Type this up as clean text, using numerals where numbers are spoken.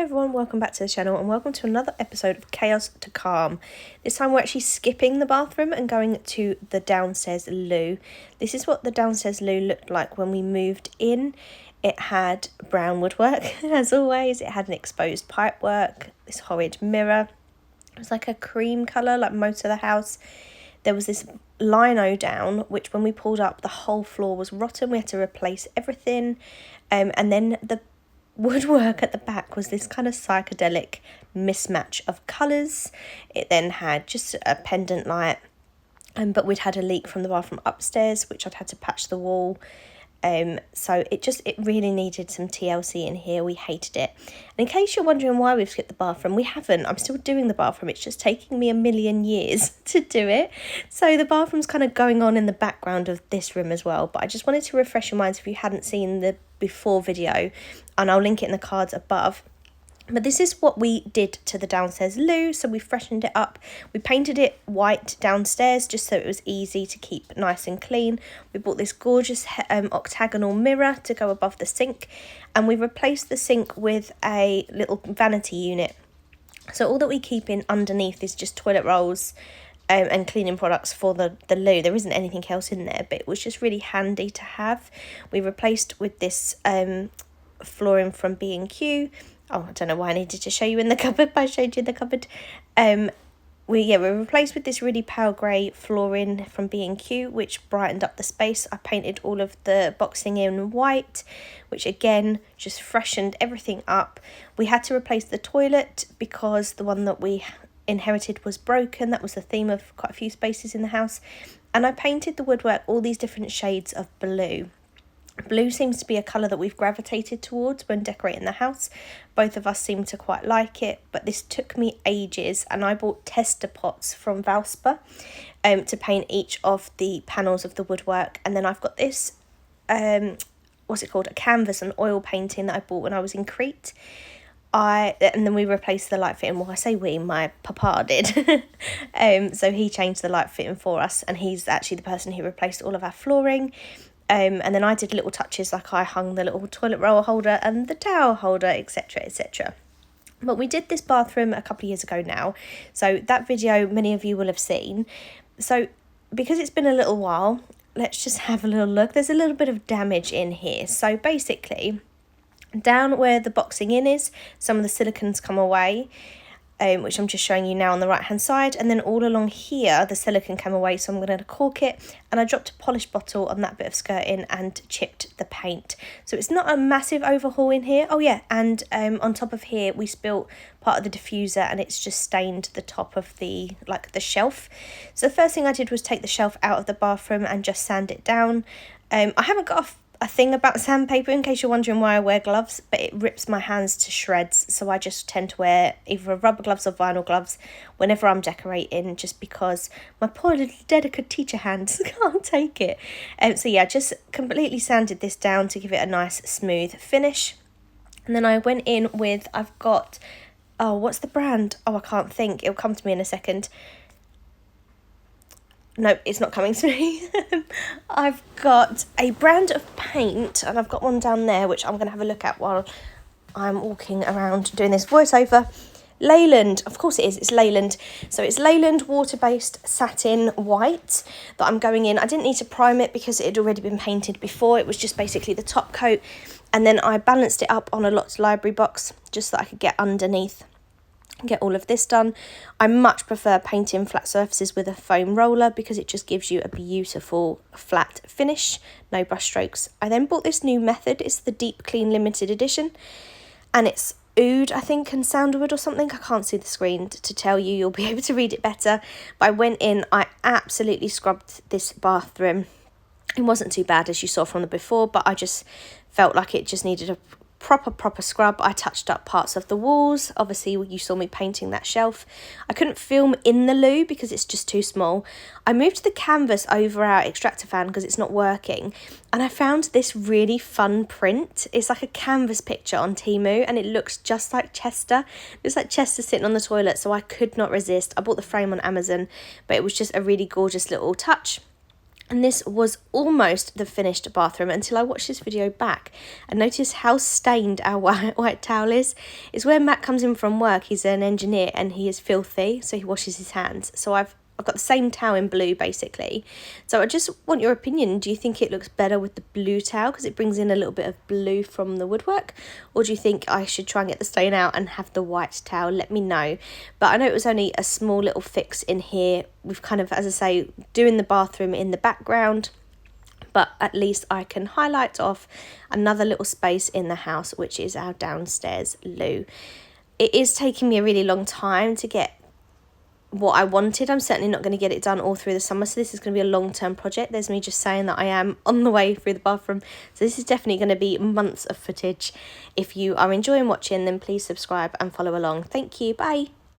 everyone, welcome back to the channel and welcome to another episode of Chaos to Calm. This time we're actually skipping the bathroom and going to the downstairs loo. This is what the downstairs loo looked like when we moved in. It had brown woodwork, as always. It had an exposed pipework, this horrid mirror. It was like a cream colour, like most of the house. There was this lino down, which when we pulled up, the whole floor was rotten. We had to replace everything. And then the woodwork at the back was this kind of psychedelic mismatch of colours. It then had just a pendant light, but we'd had a leak from the bathroom upstairs, which I'd had to patch the wall. So it really needed some TLC in here. We hated it. And in case you're wondering why we've skipped the bathroom, we haven't. I'm still doing the bathroom. It's just taking me a million years to do it. So the bathroom's kind of going on in the background of this room as well. But I just wanted to refresh your minds if you hadn't seen the before video, and I'll link it in the cards above. But this is what we did to the downstairs loo. So we freshened it up. We painted it white downstairs just so it was easy to keep nice and clean. We bought this gorgeous octagonal mirror to go above the sink, and we replaced the sink with a little vanity unit. So all that we keep in underneath is just toilet rolls and cleaning products for the loo. There isn't anything else in there, but it was just really handy to have. We replaced with this flooring from B&Q. Oh, I don't know why I needed to show you in the cupboard, but I showed you in the cupboard. We replaced with this really pale grey flooring from B&Q, which brightened up the space. I painted all of the boxing in white, which again just freshened everything up. We had to replace the toilet because the one that we inherited was broken. That was the theme of quite a few spaces in the house. And I painted the woodwork all these different shades of blue. Blue seems to be a colour that we've gravitated towards when decorating the house. Both of us seem to quite like it, but this took me ages, and I bought tester pots from Valspar to paint each of the panels of the woodwork. And then I've got this, what's it called, a canvas and oil painting that I bought when I was in Crete. And then we replaced the light fitting. Well, I say we, my papa did. So he changed the light fitting for us, and he's actually the person who replaced all of our flooring. And then I did little touches, like I hung the little toilet roll holder and the towel holder, etc, etc. But we did this bathroom a couple of years ago now, so that video many of you will have seen. So because it's been a little while, let's just have a little look. There's a little bit of damage in here. So basically, down where the boxing in is, some of the silicons come away, which I'm just showing you now on the right hand side, and then all along here the silicone came away, so I'm going to cork it, and I dropped a polish bottle on that bit of skirting and chipped the paint. So it's not a massive overhaul in here. Oh yeah, and on top of here we spilt part of the diffuser, and it's just stained the top of the shelf. So the first thing I did was take the shelf out of the bathroom and just sand it down. I haven't got a thing about sandpaper, in case you're wondering why I wear gloves, but it rips my hands to shreds, so I just tend to wear either rubber gloves or vinyl gloves whenever I'm decorating, just because my poor little delicate teacher hands can't take it. So yeah, just completely sanded this down to give it a nice smooth finish. And then I went in with, I've got, oh, what's the brand? Oh, I can't think, it'll come to me in a second. No, it's not coming to me. I've got a brand of paint, and I've got one down there, which I'm going to have a look at while I'm walking around doing this voiceover. Leyland, of course it is, it's Leyland. So it's Leyland water-based satin white that I'm going in. I didn't need to prime it because it had already been painted before. It was just basically the top coat. And then I balanced it up on a Lots Library box just so that I could get underneath and get all of this done. I much prefer painting flat surfaces with a foam roller because it just gives you a beautiful flat finish, no brush strokes. I then bought this new method. It's the Deep Clean Limited Edition, and it's oud, I think, and sandalwood or something. I can't see the screen to tell you. You'll be able to read it better. But I went in, I absolutely scrubbed this bathroom. It wasn't too bad as you saw from the before, but I just felt like it just needed a proper scrub. I touched up parts of the walls. Obviously you saw me painting that shelf. I couldn't film in the loo because it's just too small. I moved the canvas over our extractor fan because it's not working, and I found this really fun print. It's like a canvas picture on Temu, and it looks just like Chester. It looks like Chester sitting on the toilet, so I could not resist. I bought the frame on Amazon, but it was just a really gorgeous little touch. And this was almost the finished bathroom until I watched this video back and noticed how stained our white towel is. It's where Matt comes in from work. He's an engineer and he is filthy, so he washes his hands. So I've got the same towel in blue, basically. So I just want your opinion. Do you think it looks better with the blue towel because it brings in a little bit of blue from the woodwork? Or do you think I should try and get the stain out and have the white towel? Let me know. But I know it was only a small little fix in here. We've kind of, as I say, doing the bathroom in the background. But at least I can highlight off another little space in the house, which is our downstairs loo. It is taking me a really long time to get what I wanted. I'm certainly not going to get it done all through the summer, so this is going to be a long-term project. There's me just saying that I am on the way through the bathroom, so this is definitely going to be months of footage. If you are enjoying watching, then please subscribe and follow along. Thank you. Bye.